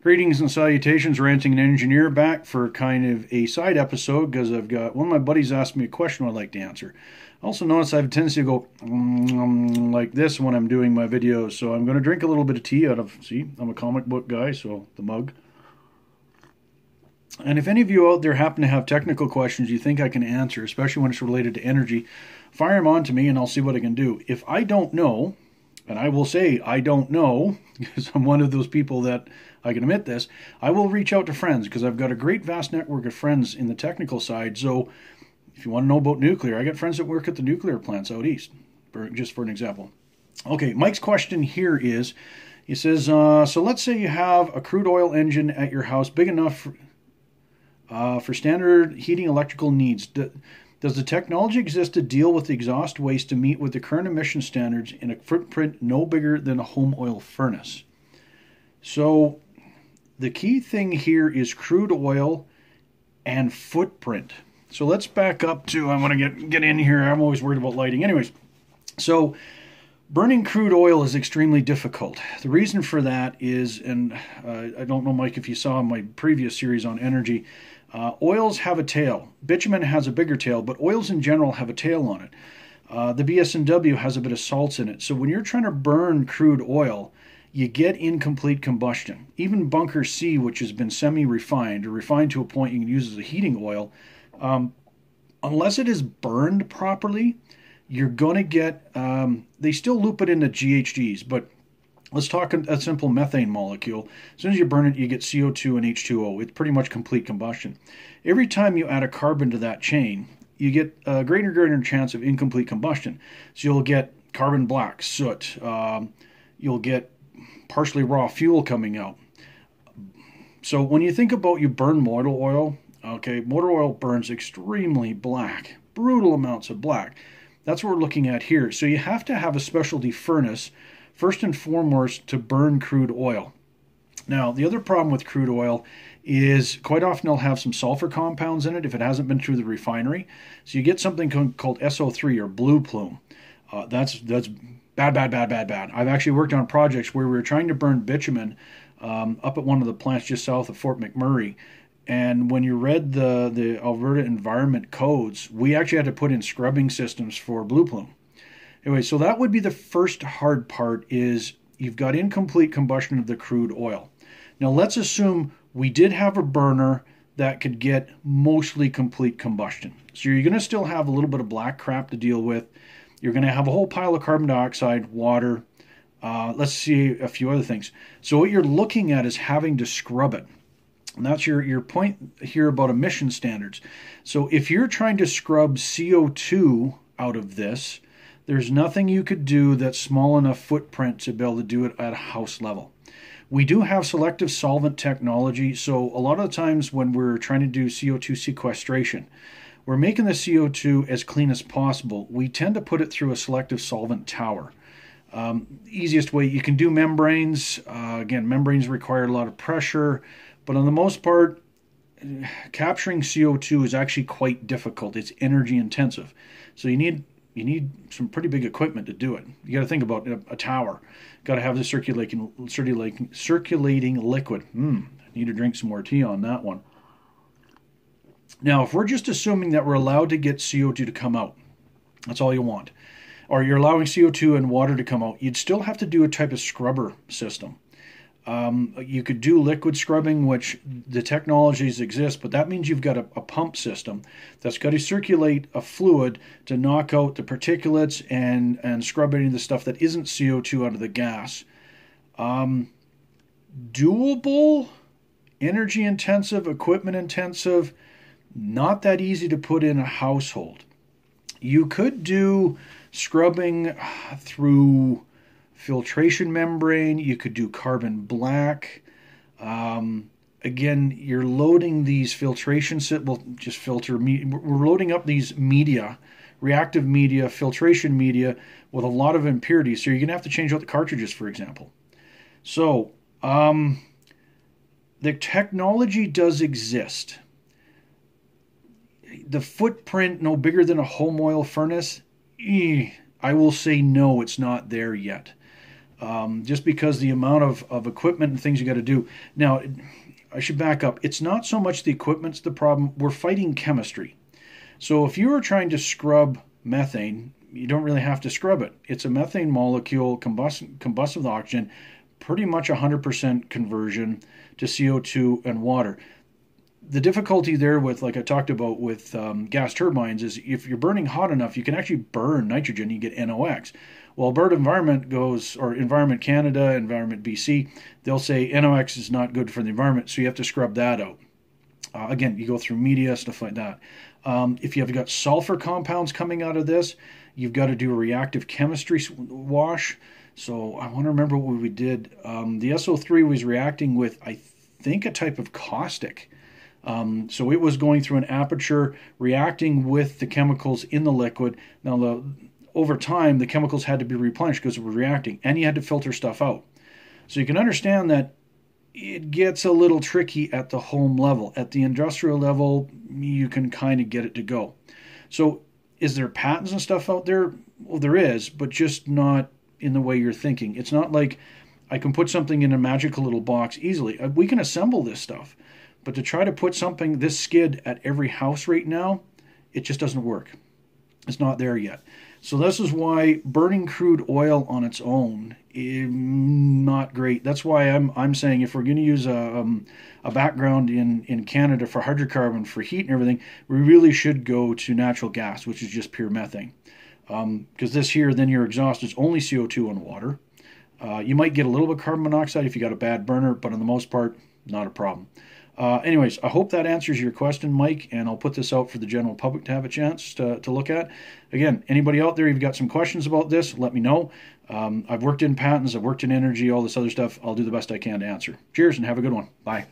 Greetings and salutations, Ranting and Engineer, back for kind of a side episode because I've got one of my buddies asked me a question I'd like to answer. I also notice I have a tendency to go like this when I'm doing my videos, so I'm going to drink a little bit of tea out of, see, I'm a comic book guy, so the mug. And if any of you out there happen to have technical questions you think I can answer, especially when it's related to energy, fire them on to me and I'll see what I can do. If I don't know, and I will say I don't know, because I'm one of those people that I can admit this, I will reach out to friends because I've got a great vast network of friends in the technical side. So if you want to know about nuclear, I got friends that work at the nuclear plants out east, just for an example. Okay, Mike's question here is, he says, so let's say you have a crude oil engine at your house big enough for standard heating electrical needs. Does the technology exist to deal with the exhaust waste to meet with the current emission standards in a footprint no bigger than a home oil furnace? So the key thing here is crude oil and footprint. So let's back up to, I want to get in here. I'm always worried about lighting. Anyways, so burning crude oil is extremely difficult. The reason for that is, and I don't know, Mike, if you saw my previous series on energy, oils have a tail. Bitumen has a bigger tail, but oils in general have a tail on it. The BS&W has a bit of salts in it. So when you're trying to burn crude oil, you get incomplete combustion. Even bunker C, which has been semi-refined or refined to a point you can use as a heating oil, unless it is burned properly, you're going to get, they still loop it into GHGs, but let's talk a simple methane molecule. As soon as you burn it, you get CO2 and H2O. It's pretty much complete combustion. Every time you add a carbon to that chain, you get a greater and greater chance of incomplete combustion. So you'll get carbon black, soot. You'll get partially raw fuel coming out. So when you think about you burn motor oil, okay, motor oil burns extremely black, brutal amounts of black. That's what we're looking at here. So you have to have a specialty furnace, first and foremost, to burn crude oil. Now, the other problem with crude oil is quite often it'll have some sulfur compounds in it if it hasn't been through the refinery. So you get something called SO3 or blue plume. That's bad. I've actually worked on projects where we were trying to burn bitumen up at one of the plants just south of Fort McMurray. And when you read the Alberta Environment Codes, we actually had to put in scrubbing systems for blue plume. Anyway, so that would be the first hard part, is you've got incomplete combustion of the crude oil. Now let's assume we did have a burner that could get mostly complete combustion. So you're going to still have a little bit of black crap to deal with. You're going to have a whole pile of carbon dioxide, water. Let's see a few other things. So what you're looking at is having to scrub it. And that's your point here about emission standards. So if you're trying to scrub CO2 out of this, there's nothing you could do that's small enough footprint to be able to do it at a house level. We do have selective solvent technology, so a lot of the times when we're trying to do CO2 sequestration, we're making the CO2 as clean as possible. We tend to put it through a selective solvent tower. Easiest way, you can do membranes. Again, membranes require a lot of pressure, but on the most part, capturing CO2 is actually quite difficult. It's energy intensive. So you need some pretty big equipment to do it. You got to think about a tower. Got to have the circulating liquid. I need to drink some more tea on that one. Now, if we're just assuming that we're allowed to get CO2 to come out, that's all you want, or you're allowing CO2 and water to come out, you'd still have to do a type of scrubber system. You could do liquid scrubbing, which the technologies exist, but that means you've got a pump system that's got to circulate a fluid to knock out the particulates and scrub any of the stuff that isn't CO2 out of the gas. Doable, energy intensive, equipment intensive, not that easy to put in a household. You could do scrubbing through filtration membrane. You could do carbon black. Again, you're loading these filtration we'll just filter. We're loading up these media, reactive media, filtration media with a lot of impurities. So you're going to have to change out the cartridges, for example. So the technology does exist. The footprint no bigger than a home oil furnace, I will say no, it's not there yet. just because the amount of equipment and things you got to do. Now, I should back up. It's not so much the equipment's the problem. We're fighting chemistry. So if you were trying to scrub methane, you don't really have to scrub it. It's a methane molecule combust with oxygen, pretty much 100% conversion to CO2 and water. The difficulty there with, like I talked about with gas turbines, is if you're burning hot enough, you can actually burn nitrogen, you get NOx. Well, Alberta Environment goes, or Environment Canada, Environment BC, they'll say NOx is not good for the environment, so you have to scrub that out. Again, you go through media, stuff like that. If you've got sulfur compounds coming out of this, you've got to do a reactive chemistry wash. So I want to remember what we did. The SO3 was reacting with, I think, a type of caustic. So it was going through an aperture, reacting with the chemicals in the liquid. Now, over time, the chemicals had to be replenished because it was reacting, and you had to filter stuff out. So you can understand that it gets a little tricky at the home level. At the industrial level, you can kind of get it to go. So is there patents and stuff out there? Well, there is, but just not in the way you're thinking. It's not like I can put something in a magical little box easily. We can assemble this stuff. But to try to put something this skid at every house right now, it just doesn't work. It's not there yet. So this is why burning crude oil on its own is not great. That's why I'm saying if we're going to use a background in Canada for hydrocarbon for heat and everything, we really should go to natural gas, which is just pure methane. Because this here, then your exhaust is only CO2 and water. You might get a little bit of carbon monoxide if you got a bad burner, but on the most part, not a problem. Anyways, I hope that answers your question, Mike, and I'll put this out for the general public to have a chance to look at. Again, anybody out there, if you've got some questions about this, let me know. I've worked in patents, I've worked in energy, all this other stuff. I'll do the best I can to answer. Cheers and have a good one. Bye.